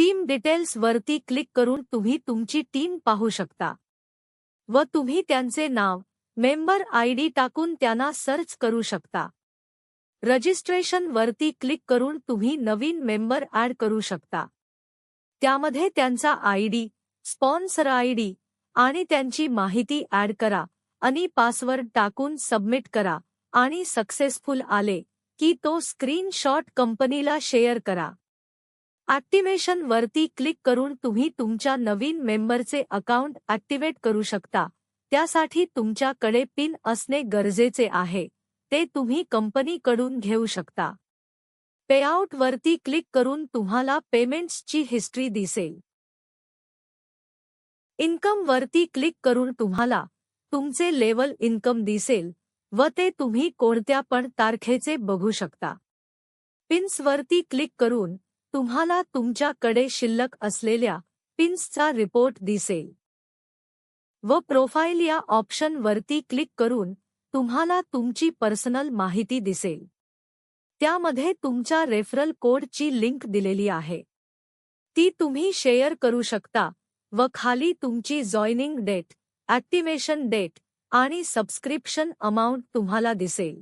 Team details वरती click करून तुम्ही तुमची टीम पाहू शकता व तुम्ही त्यांचे नाव, मेंबर आयडी टाकून त्यांना सर्च करू शकता. रजिस्ट्रेशन वरती क्लिक करून तुम्ही नवीन मेंबर ॲड करू शकता. त्यामध्ये त्यांचा आयडी, स्पॉन्सर आयडी आणि त्यांची माहिती ॲड करा आणि पासवर्ड टाकून सबमिट करा आणि सक्सेसफुल आले की तो स्क्रीनशॉट कंपनीला शेअर करा. ॲक्टिव्हेशन वरती क्लिक करून तुम्ही तुमच्या नवीन मेंबरचे अकाउंट ॲक्टिव्हेट करू शकता. त्यासाठी तुमच्याकडे पिन असणे गरजेचे आहे. ते तुम्ही कंपनीकडून घेऊ शकता. पेआउट वरती क्लिक करून तुम्हाला पेमेंट्सची हिस्ट्री दिसेल. इन्कम वरती क्लिक करून तुम्हाला तुमचे लेवल इन्कम दिसेल व ते तुम्ही कोणत्या पण तारखेचे बघू शकता. पिन्स वरती क्लिक करून तुम्हाला तुमच्याकडे शिल्लक असलेल्या पिन्सचा रिपोर्ट दिसेल व प्रोफाइल या ऑप्शन वरती क्लिक करून तुम्हाला तुमची पर्सनल माहिती दिसेल. त्यामध्ये तुमच्या रेफरल कोडची लिंक दिलेली आहे. ती तुम्ही शेअर करू शकता व खाली तुमची जॉइनिंग डेट, ॲक्टिव्हेशन डेट आणि सबस्क्रिप्शन अमाउंट तुम्हाला दिसेल.